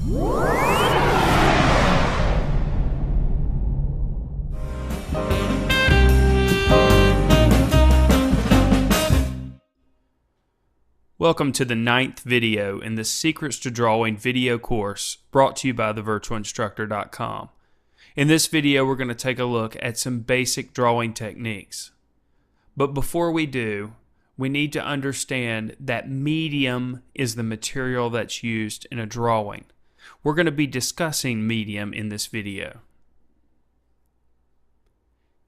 Welcome to the 9th video in the Secrets to Drawing video course brought to you by thevirtualinstructor.com. In this video, we're going to take a look at some basic drawing techniques. But before we do, we need to understand that medium is the material that's used in a drawing. We're going to be discussing medium in this video.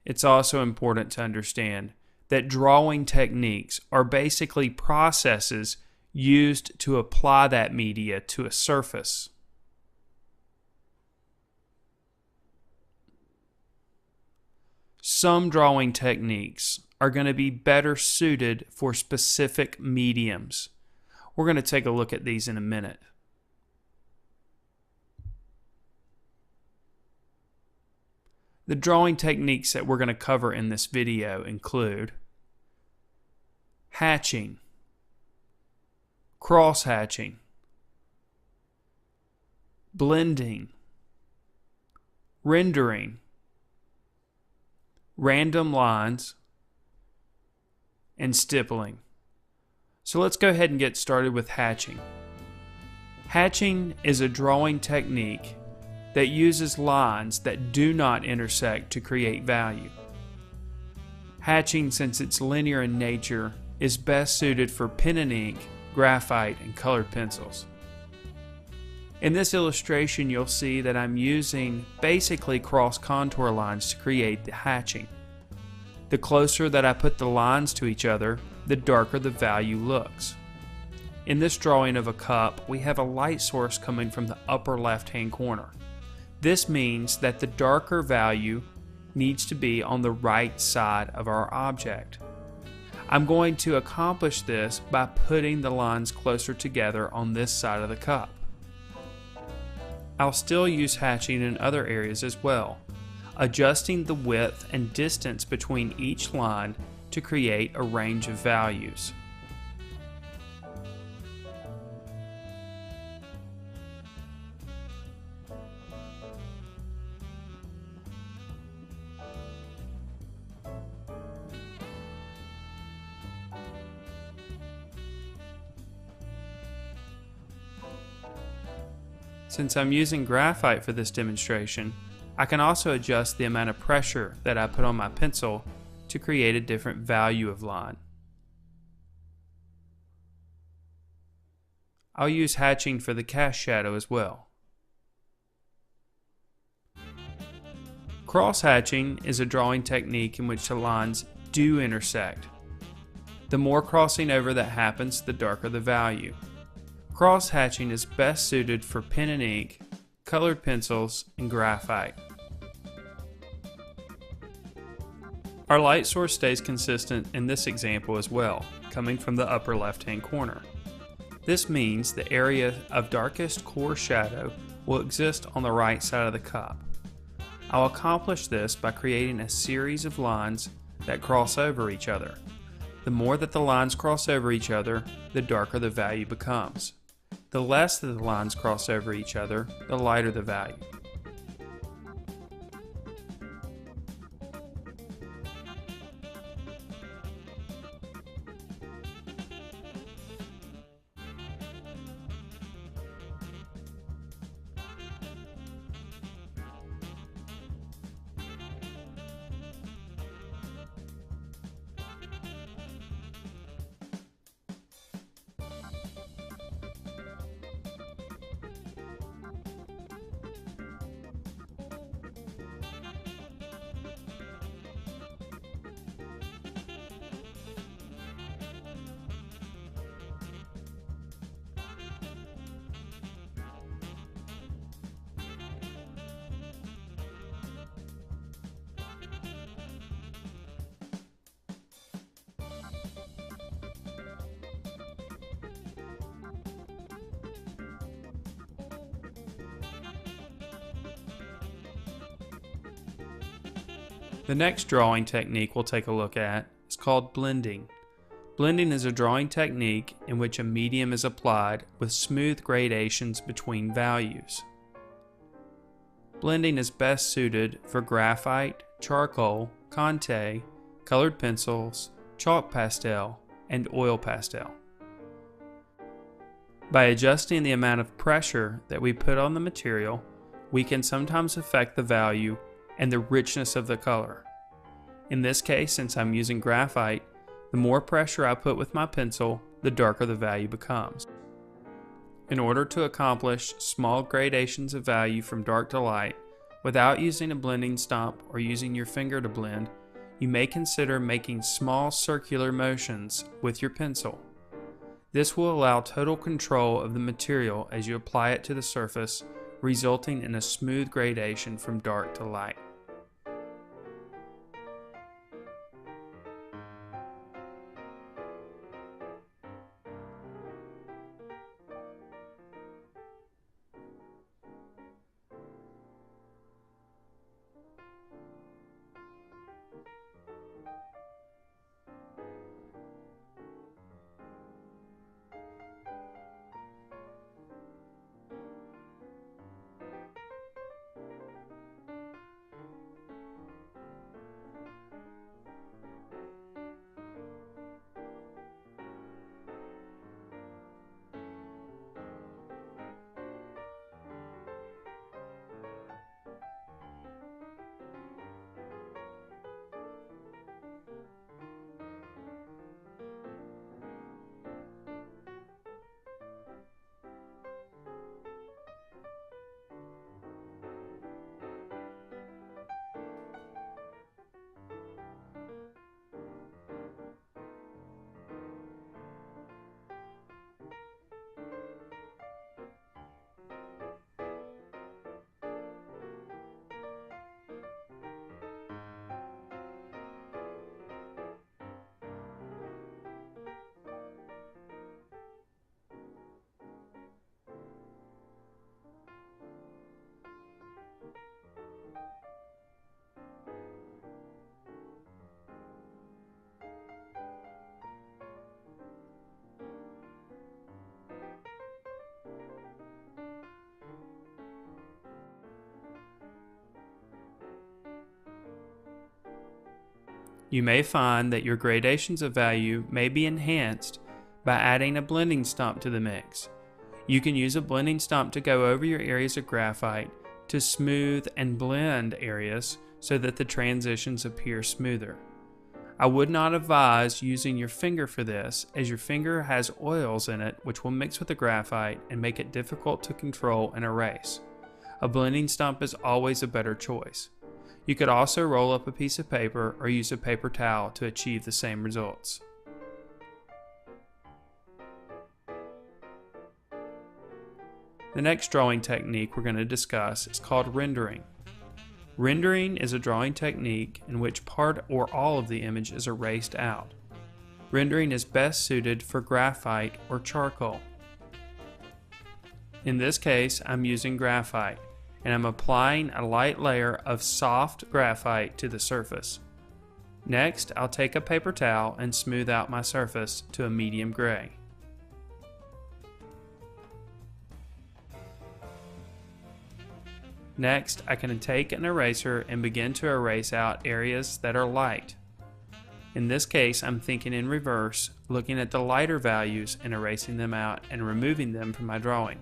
It's also important to understand that drawing techniques are basically processes used to apply that media to a surface. Some drawing techniques are going to be better suited for specific mediums. We're going to take a look at these in a minute. The drawing techniques that we're going to cover in this video include hatching, cross-hatching, blending, rendering, random lines, and stippling. So let's go ahead and get started with hatching. Hatching is a drawing technique that uses lines that do not intersect to create value. Hatching, since it's linear in nature, is best suited for pen and ink, graphite, and colored pencils. In this illustration, you'll see that I'm using basically cross contour lines to create the hatching. The closer that I put the lines to each other, the darker the value looks. In this drawing of a cup, we have a light source coming from the upper left-hand corner. This means that the darker value needs to be on the right side of our object. I'm going to accomplish this by putting the lines closer together on this side of the cup. I'll still use hatching in other areas as well, adjusting the width and distance between each line to create a range of values. Since I'm using graphite for this demonstration, I can also adjust the amount of pressure that I put on my pencil to create a different value of line. I'll use hatching for the cast shadow as well. Cross-hatching is a drawing technique in which the lines do intersect. The more crossing over that happens, the darker the value. Cross-hatching is best suited for pen and ink, colored pencils, and graphite. Our light source stays consistent in this example as well, coming from the upper left-hand corner. This means the area of darkest core shadow will exist on the right side of the cup. I'll accomplish this by creating a series of lines that cross over each other. The more that the lines cross over each other, the darker the value becomes. The less that the lines cross over each other, the lighter the value. The next drawing technique we'll take a look at is called blending. Blending is a drawing technique in which a medium is applied with smooth gradations between values. Blending is best suited for graphite, charcoal, Conte, colored pencils, chalk pastel, and oil pastel. By adjusting the amount of pressure that we put on the material, we can sometimes affect the value and the richness of the color. In this case, since I'm using graphite, the more pressure I put with my pencil, the darker the value becomes. In order to accomplish small gradations of value from dark to light, without using a blending stomp or using your finger to blend, you may consider making small circular motions with your pencil. This will allow total control of the material as you apply it to the surface, resulting in a smooth gradation from dark to light. You may find that your gradations of value may be enhanced by adding a blending stomp to the mix. You can use a blending stomp to go over your areas of graphite to smooth and blend areas so that the transitions appear smoother. I would not advise using your finger for this, as your finger has oils in it which will mix with the graphite and make it difficult to control and erase. A blending stomp is always a better choice. You could also roll up a piece of paper or use a paper towel to achieve the same results. The next drawing technique we're going to discuss is called rendering. Rendering is a drawing technique in which part or all of the image is erased out. Rendering is best suited for graphite or charcoal. In this case, I'm using graphite, and I'm applying a light layer of soft graphite to the surface. Next, I'll take a paper towel and smooth out my surface to a medium gray. Next, I can take an eraser and begin to erase out areas that are light. In this case, I'm thinking in reverse, looking at the lighter values and erasing them out and removing them from my drawing.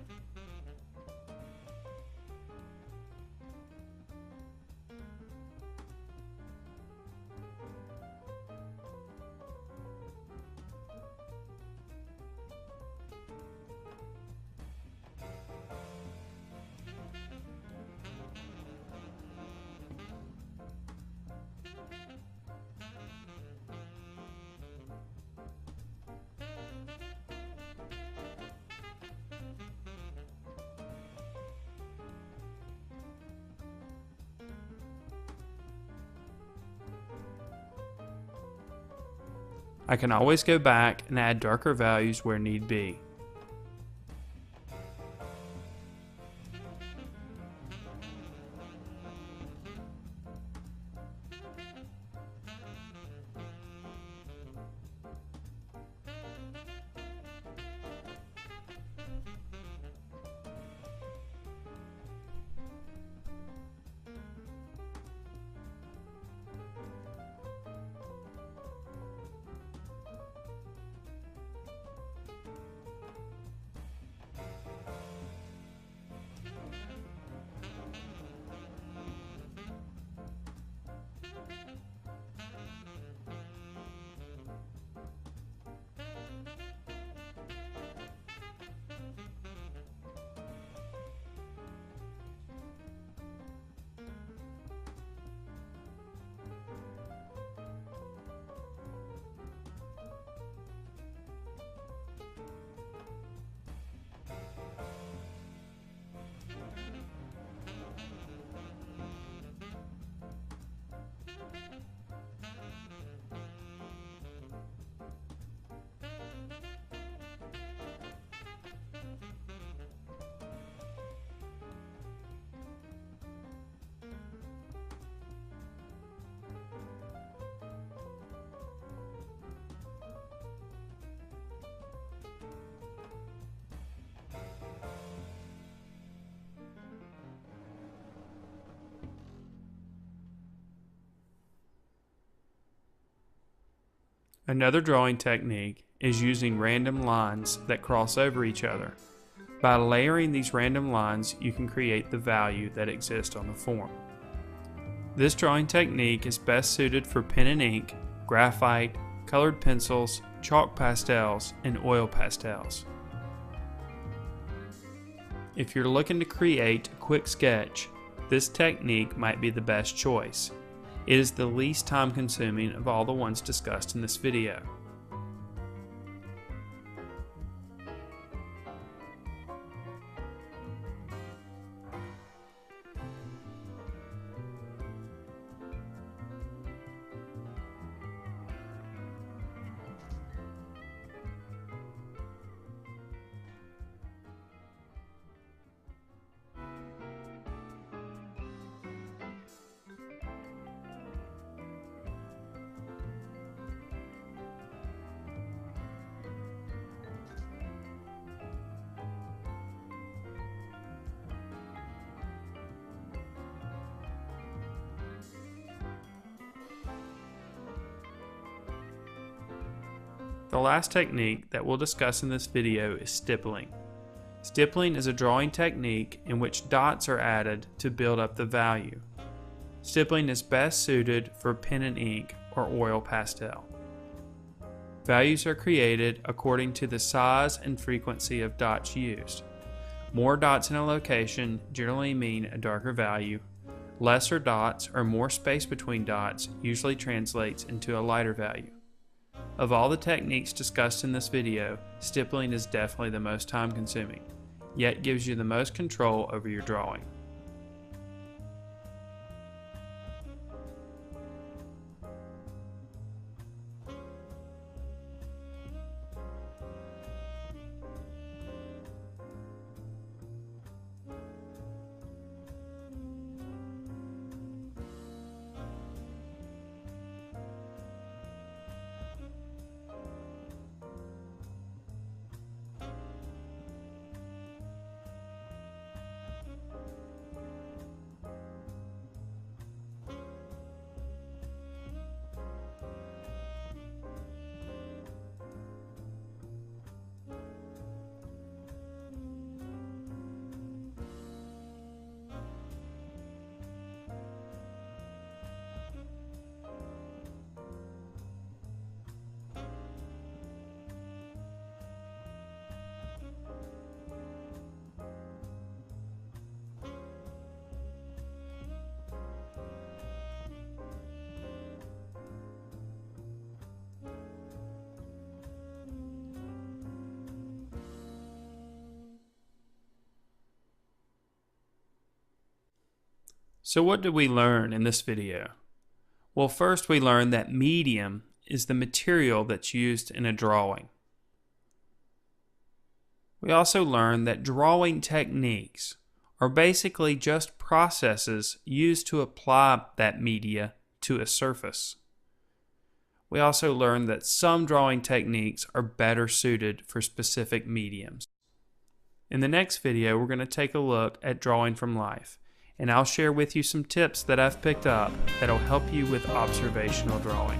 I can always go back and add darker values where need be. Another drawing technique is using random lines that cross over each other. By layering these random lines, you can create the value that exists on the form. This drawing technique is best suited for pen and ink, graphite, colored pencils, chalk pastels, and oil pastels. If you're looking to create a quick sketch, this technique might be the best choice. It is the least time consuming of all the ones discussed in this video. The last technique that we'll discuss in this video is stippling. Stippling is a drawing technique in which dots are added to build up the value. Stippling is best suited for pen and ink or oil pastel. Values are created according to the size and frequency of dots used. More dots in a location generally mean a darker value. Lesser dots or more space between dots usually translates into a lighter value. Of all the techniques discussed in this video, stippling is definitely the most time consuming, yet gives you the most control over your drawing. So what did we learn in this video? Well, first we learned that medium is the material that's used in a drawing. We also learned that drawing techniques are basically just processes used to apply that media to a surface. We also learned that some drawing techniques are better suited for specific mediums. In the next video, we're going to take a look at drawing from life, and I'll share with you some tips that I've picked up that'll help you with observational drawing.